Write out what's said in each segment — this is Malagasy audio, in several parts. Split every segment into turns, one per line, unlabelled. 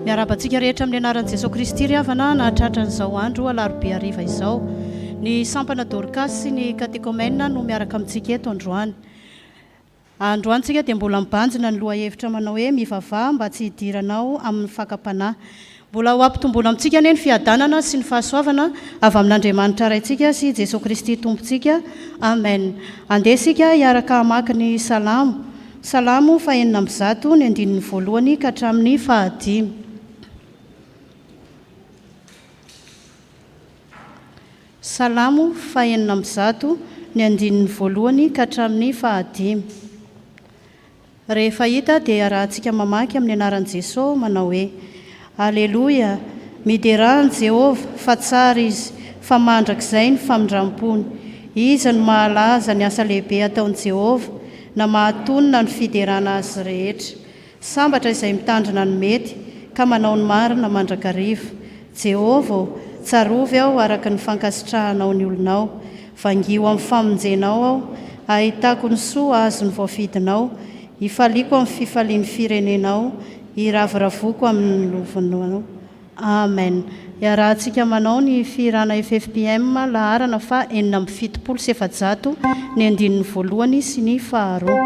Miarabantsika rehetra amin'ny anaran'i Jesosy Kristy ry havana nahatratran'izao andro alarobia hariva izao. Ny sampana Dorcas sy ny katekômène no miaraka amintsika eto androany. Androantsika dia mbola mibanjina ny lohahevitra manao hoe mivavaha mba tsy hidiranao amin'ny fakapanahy. Mbola ho ampitomboana amintsika anie ny fiadanana sy ny fahasoavana avy amin'Andriamanitra raintsika sy Jesosy Kristy tompontsika. Amen. Andeha isika hiaraka hamaky ny salamo. Salamo fahenina amby zato ny andininy voalohany ka hatramin'ny fahadimy. Salamo fahenina amby zato ny andininy voalohany ka hatramin'ny fahadimy. Rehefa hita dia rahantsika mamaky amin'ny anaran'i Jesosy manao hoe: Aleloia, miderany Jehovah, fa tsara izy, fa mandrakizay ny famindram-pony. Iza no mahalaza ny asa lehibe ataon'i Jehovah, na mahatonina ny fiderana azy rehetra. Sambatra izay mitandrina ny mety, ka manao ny marina mandrakariva. Jehovah, tsarovy aho araka ny fankasitrahanao ny olonao, vangio amin'ny famonjenao aho, ahitako ny soa azo ny voafidinao, hifaliko amin'ny fifalian'ny firenenao, hiraviravoko amin'ny lovinao. Amen. Iarahantsika manao ny firana FFPM laharana fa 470 ny andininy voalohany sy ny faharoa.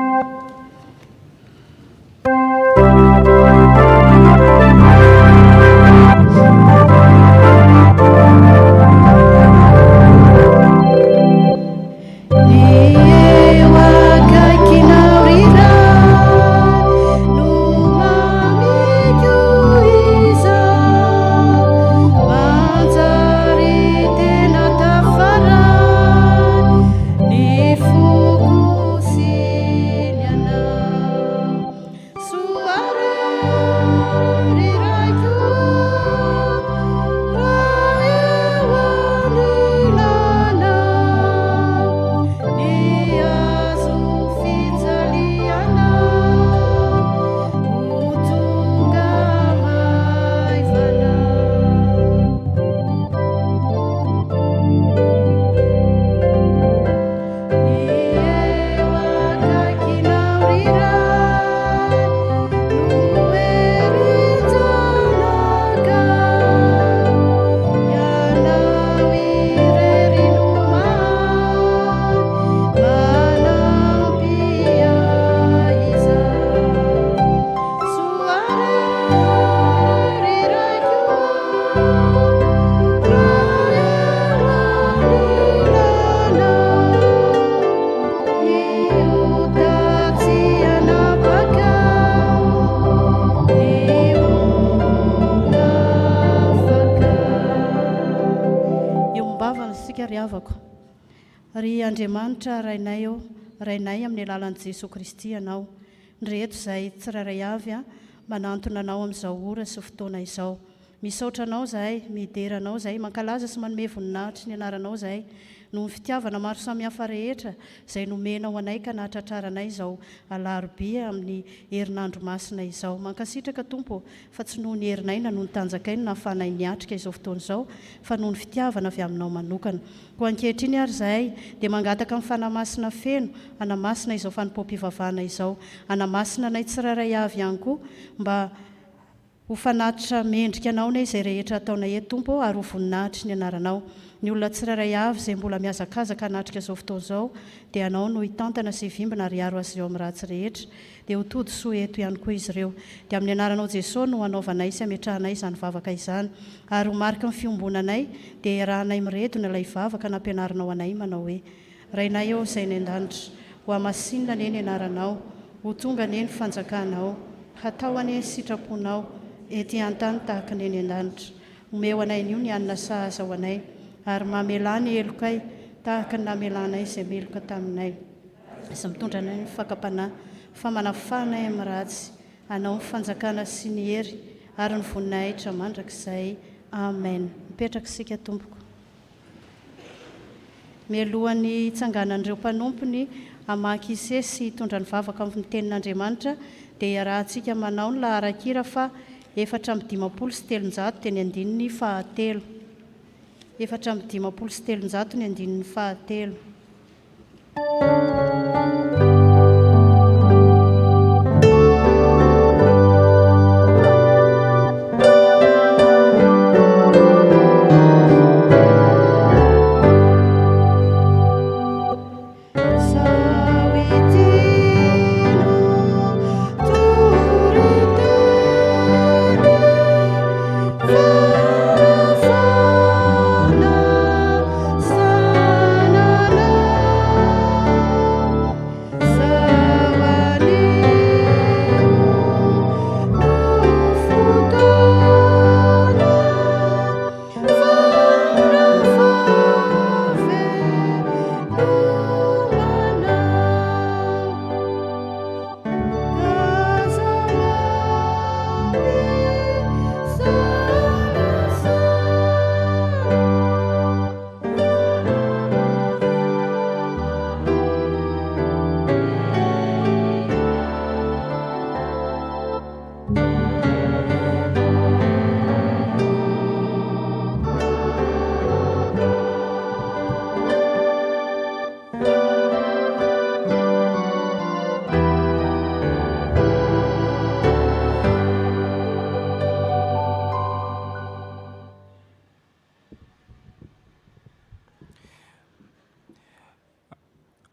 Ry Andriamanitra rainay eo, rainay amin'ny alalan'i Jesosy Kristy ianao. Ndreto izay tsiraray avy manantona anao amin'izao ora sy fotoana izao. Misaotra anao zahay, mideranao zahay, mankalaza sy manome voninahitra ny anaranao zahay, no ny fitiavana maro samihafa rehetra izay nomenao anay ka nahatratraranay izao alarobia amin'ny herinandro masina izao. Mankasitraka Tompo, fa tsy noho ny herinay na noho ny tanjakainy na hafahanay niatrika izao fotoana izao, fa noho ny fitiavana avy aminao manokana. Ko ankehitriny ary zahay dia mangataka amin'ny fanamasina feno, anamasina izao fanompoam-pivavahana izao, anamasina anay tsiraray avy ihany koa mba ho fanatitra mendrika anao na izay rehetra ataonay eto Tompo, ary ho voninahitra ny anaranao. Ny olona tsiraray avy izay mbola miazakazaka hanatrika izao fotoana izao dia anao no hitantana sy hivimbana ary hiaro azy ireo amin'ny ratsy rehetra, dia ho tody soa eto ihany koa izy ireo. Dia amin'ny anaranao Jesosy no hanaovanay sy hametrahanay izany vavaka izany, ary ho marika ny fiombonanay dia iarahanay miredona ilay vavaka nampianarinao anay manao hoe: Rainay eo izay ny an-danitra, ho hamasinina anie ny anaranao, ho tonga anie ny fanjakanao, hatao anie ny sitraponao, ety an-tany tahaka ny eny an-danitra. Omeo anay nio ny anina sahaza ho anay, ary mamelà ny elokay tahaka ny namelanay izay meloka taminay. Izay mitondra anay ny fakapanahy, fa manafanay amin'ny ratsy, anao ny fanjakana sy ny hery, ary ny voninahitra mandrakizay. Amen. Mipetraka isika Tompoko. Mialohan'ny hitsanganan'ireo mpanompony hamaky isesy sy hitondra ny vavaka amin'ny tenin'Andriamanitra, dia iarahantsika manao ny laharan-kira fa 4:7 teny andininy fahatelo. 4:7 ny andininy fahatelo.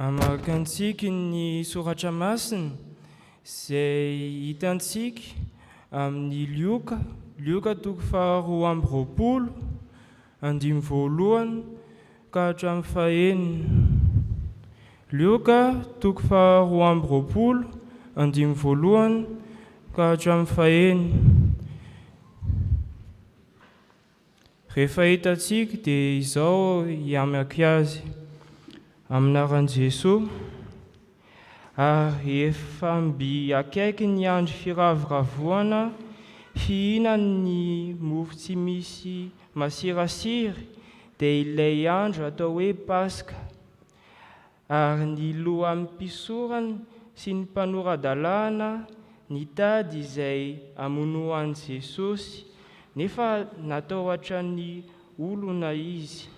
Amakantsika ny soratra masina izay hitantsika amin'ny Lioka 2:20 andimy voalohany ka hatramin'ny fahaenina. Lioka 2:20 andimy voalohany ka hatramin'ny fahaenina. Rehefa hitantsika dia izao hiamaka azy. Aminaran'i Jesosy, ary efa mby akaiky ny andro firavoravoana fihinana ny mofo tsy misy masirasiry dia ilay andro atao hoe Paska. Ary ny lohan'ny mpisorana sy ny mpanoradalàna nitady izay hamonoan'i Jesosy, nefa natao hatran'ny olona izy.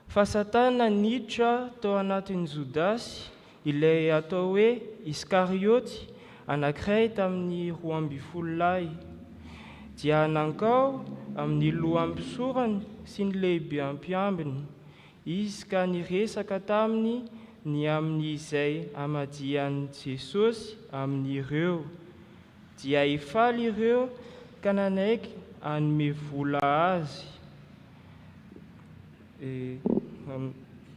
Fa Satana niditra tao anatin'i Jodasy, ilay atao hoe Iskarioty, anankiray tamin'ny 12 lahy. Dia nankao amin'ny lohan'ny mpisorana sy ny lehibe ampiambiny. Izy ka niresaka taminy ny amin'izay amadian'i Jesosy amin'ireo. Dia hifaly ireo ka nanaiky hanome vola azy.